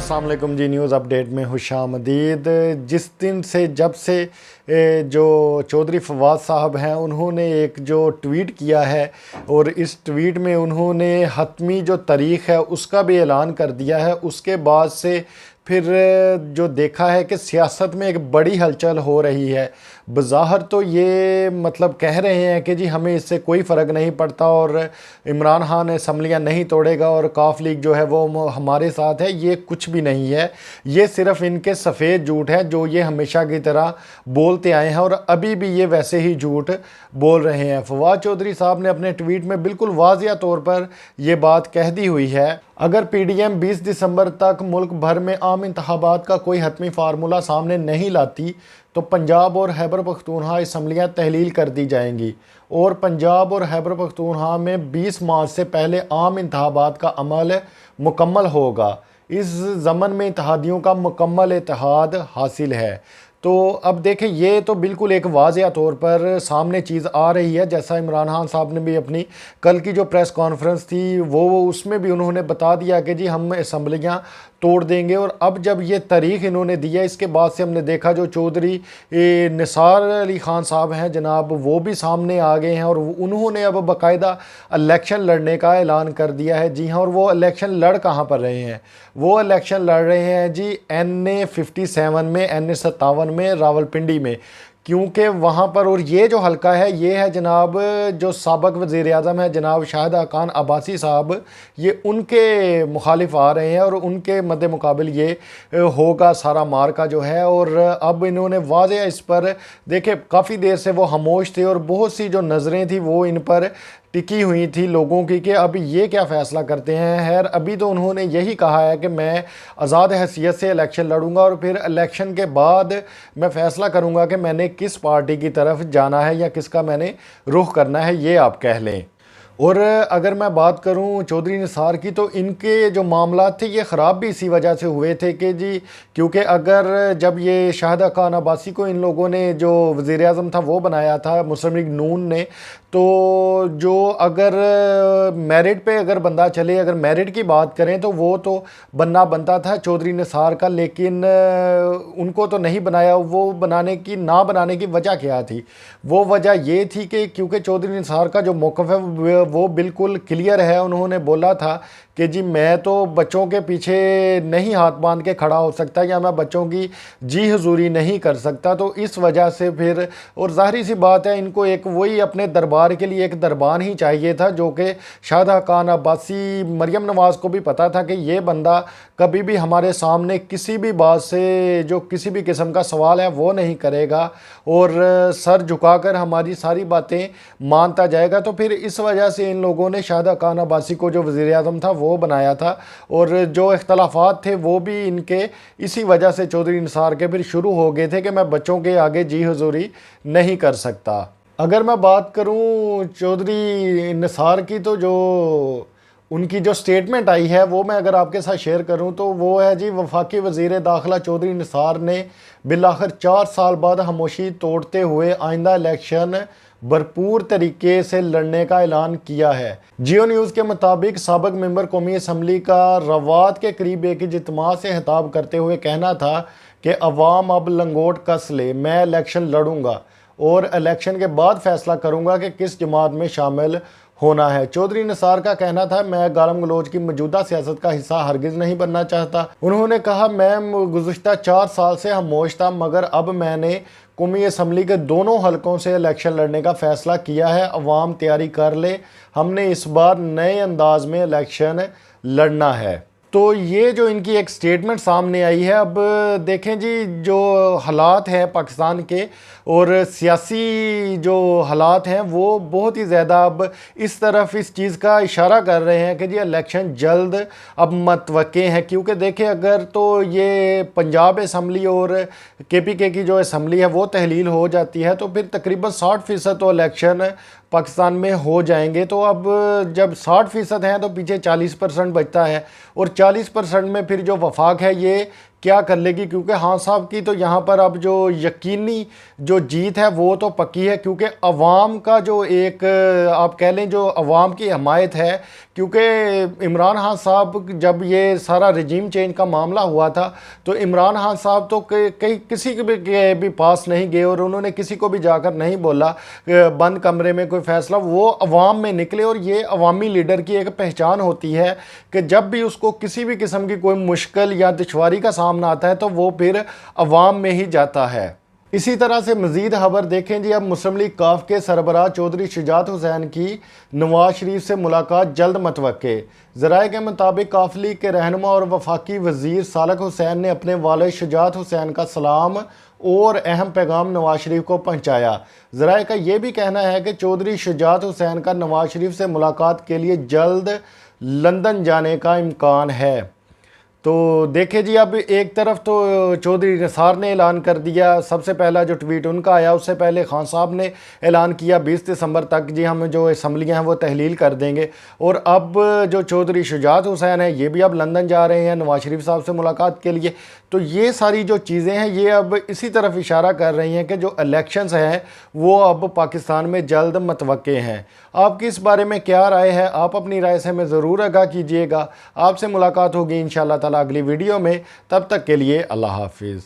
अस्सलाम वालेकुम जी। News update में खुशामदीद। जिस दिन से जब से जो चौधरी फवाद साहब हैं उन्होंने एक जो ट्वीट किया है और इस ट्वीट में उन्होंने हतमी जो तारीख़ है उसका भी ऐलान कर दिया है, उसके बाद से फिर जो देखा है कि सियासत में एक बड़ी हलचल हो रही है। बज़ाहिर तो ये मतलब कह रहे हैं कि जी हमें इससे कोई फ़र्क नहीं पड़ता और इमरान खान असम्बलियाँ नहीं तोड़ेगा और काफ लीग जो है वो हमारे साथ है। ये कुछ भी नहीं है, ये सिर्फ़ इनके सफ़ेद झूठ है जो ये हमेशा की तरह बोलते आए हैं और अभी भी ये वैसे ही झूठ बोल रहे हैं। फवाद चौधरी साहब ने अपने ट्वीट में बिल्कुल वाज़िया तौर पर ये बात कह दी हुई है। अगर पीडीएम 20 दिसंबर तक मुल्क भर में आम इंतखाबात का कोई हतमी फार्मूला सामने नहीं लाती तो पंजाब और खैबर पख्तूनख्वा असम्बलियाँ तहलील कर दी जाएंगी और पंजाब और खैबर पख्तूनख्वा में 20 मार्च से पहले आम इंतखाबात का अमल मुकम्मल होगा। इस ज़मन में इत्तेहादियों का मुकम्मल इत्तेहाद हासिल है। तो अब देखें, ये तो बिल्कुल एक वाज़िया तौर पर सामने चीज़ आ रही है। जैसा इमरान खान साहब ने भी अपनी कल की जो प्रेस कॉन्फ्रेंस थी वो उसमें भी उन्होंने बता दिया कि जी हम असम्बलियाँ तोड़ देंगे। और अब जब ये तारीख़ इन्होंने दिया, इसके बाद से हमने देखा जो चौधरी निसार अली ख़ान साहब हैं जनाब, वो भी सामने आ गए हैं और उन्होंने अब बाकायदा इलेक्शन लड़ने का ऐलान कर दिया है। जी हाँ, और वो इलेक्शन लड़ कहाँ पर रहे हैं? वो इलेक्शन लड़ रहे हैं जी NA 57 में, NA 57 में, रावलपिंडी में, क्योंकि वहाँ पर, और ये जो हलका है ये है जनाब जो साबिक वज़ीर आज़म है जनाब शाहिद खान अब्बासी साहब, ये उनके मुखालिफ आ रहे हैं और उनके मद्दे मुकाबिल ये होगा सारा मार्का जो है। और अब इन्होंने वाज़ेह इस पर देखे, काफ़ी देर से वो खामोश थे और बहुत सी जो नज़रें थी वो इन पर टिकी हुई थी लोगों की कि अब ये क्या फ़ैसला करते हैं। खैर अभी तो उन्होंने यही कहा है कि मैं आज़ाद हैसियत से इलेक्शन लड़ूंगा और फिर इलेक्शन के बाद मैं फ़ैसला करूंगा कि मैंने किस पार्टी की तरफ जाना है या किसका मैंने रुख करना है, ये आप कह लें। और अगर मैं बात करूं चौधरी निसार की, तो इनके जो मामला थे ये ख़राब भी इसी वजह से हुए थे कि जी, क्योंकि अगर जब ये शाहिद खान अब्बासी को इन लोगों ने जो वज़ीर आज़म था वो बनाया था मुस्लिम लीग नून ने, तो जो अगर मेरिट पे अगर बंदा चले, अगर मेरिट की बात करें तो वो तो बनना बनता था चौधरी निसार का, लेकिन उनको तो नहीं बनाया। वो ना बनाने की वजह क्या थी? वो वजह ये थी कि क्योंकि चौधरी निसार का जो मौक़िफ़ है वो बिल्कुल क्लियर है। उन्होंने बोला था कि जी मैं तो बच्चों के पीछे नहीं हाथ बांध के खड़ा हो सकता या मैं बच्चों की जी हुजूरी नहीं कर सकता। तो इस वजह से फिर, और ज़ाहिर सी बात है इनको एक वही अपने दरबार के लिए एक दरबान ही चाहिए था, जो कि शाहिद खान अब्बासी, मरियम नवाज़ को भी पता था कि ये बंदा कभी भी हमारे सामने किसी भी बात से जो किसी भी किस्म का सवाल है वो नहीं करेगा और सर झुकाकर हमारी सारी बातें मानता जाएगा। तो फिर इस वजह से इन लोगों ने शाहिद खान अब्बासी को जो वज़ीर आज़म था वो बनाया था और जो इख्तलाफात थे वो भी इनके इसी वजह से चौधरी निसार के फिर शुरू हो गए थे कि मैं बच्चों के आगे जी हुजूरी नहीं कर सकता। अगर मैं बात करूं चौधरी निसार की, तो जो उनकी जो स्टेटमेंट आई है वो मैं अगर आपके साथ शेयर करूं तो वो है जी, वफाकी वज़ीर दाखिला चौधरी निसार ने बिलाखिर 4 साल बाद खामोशी तोड़ते हुए आइंदा इलेक्शन भरपूर तरीके से लड़ने का ऐलान किया है। जियो न्यूज़ के मुताबिक साबिक मेंबर कौमी असम्बली का रवात के करीब एक इज्तिमा से खिताब करते हुए कहना था कि अवाम अब लंगोट कस ले, मैं इलेक्शन लड़ूंगा और इलेक्शन के बाद फैसला करूंगा कि किस जमात में शामिल होना है। चौधरी निसार का कहना था, मैं गालम गलोच की मौजूदा सियासत का हिस्सा हरगिज़ नहीं बनना चाहता। उन्होंने कहा, मैं गुज़श्ता 4 साल से खामोश था मगर अब मैंने कौमी असम्बली के दोनों हलकों से इलेक्शन लड़ने का फ़ैसला किया है। अवाम तैयारी कर ले, हमने इस बार नए अंदाज में इलेक्शन लड़ना है। तो ये जो इनकी एक स्टेटमेंट सामने आई है, अब देखें जी जो हालात हैं पाकिस्तान के और सियासी जो हालात हैं वो बहुत ही ज़्यादा अब इस तरफ इस चीज़ का इशारा कर रहे हैं कि जी इलेक्शन जल्द अब मतवक्के हैं। क्योंकि देखें, अगर तो ये पंजाब असम्बली और KPK की जो असम्बली है वो तहलील हो जाती है तो फिर तकरीबन 60% तो इलेक्शन पाकिस्तान में हो जाएंगे। तो अब जब 60% हैं तो पीछे 40% बचता है और 40% में फिर जो वफाक है ये क्या कर लेगी, क्योंकि खान साहब की तो यहाँ पर अब जो यकीनी जो जीत है वो तो पक्की है, क्योंकि अवाम का जो एक आप कह लें जो अवाम की हमायत है, क्योंकि इमरान खान साहब जब ये सारा रजीम चेंज का मामला हुआ था तो इमरान खान साहब तो कई किसी के भी पास नहीं गए और उन्होंने किसी को भी जाकर नहीं बोला बंद कमरे में कोई फैसला, वो अवाम में निकले। और ये अवामी लीडर की एक पहचान होती है कि जब भी उसको किसी भी किस्म की कोई मुश्किल या दुश्वारी का सामना आता है तो वो फिर अवाम में ही जाता है। इसी तरह से मज़ीद खबर देखें जी, अब मुस्लिम लीग काफ के सरबराह चौधरी शुजात हुसैन की नवाज शरीफ से मुलाकात जल्द मतवक्के। ज़राए के मुताबिक काफ लीग के रहनुमा और वफाकी वज़ीर सालक हुसैन ने अपने वालिद शुजात हुसैन का सलाम और अहम पैगाम नवाज शरीफ को पहुंचाया। ज़राए का ये भी कहना है कि चौधरी शुजात हुसैन का नवाज शरीफ से मुलाकात के लिए जल्द लंदन जाने का इम्कान है। तो देखें जी, अब एक तरफ तो चौधरी निसार ने ऐलान कर दिया, सबसे पहला जो ट्वीट उनका आया, उससे पहले खान साहब ने ऐलान किया 20 दिसंबर तक जी हम जो असम्बलियाँ हैं वो तहलील कर देंगे। और अब जो चौधरी शुजात हुसैन है ये भी अब लंदन जा रहे हैं नवाज शरीफ साहब से मुलाकात के लिए। तो ये सारी जो चीज़ें हैं ये अब इसी तरफ इशारा कर रही हैं कि जो इलेक्शंस हैं वो अब पाकिस्तान में जल्द मतवक्के हैं। आपकी इस बारे में क्या राय है, आप अपनी राय से हमें ज़रूर आगाह कीजिएगा। आपसे मुलाकात होगी इंशाअल्लाह ताला अगली वीडियो में, तब तक के लिए अल्लाह हाफिज़।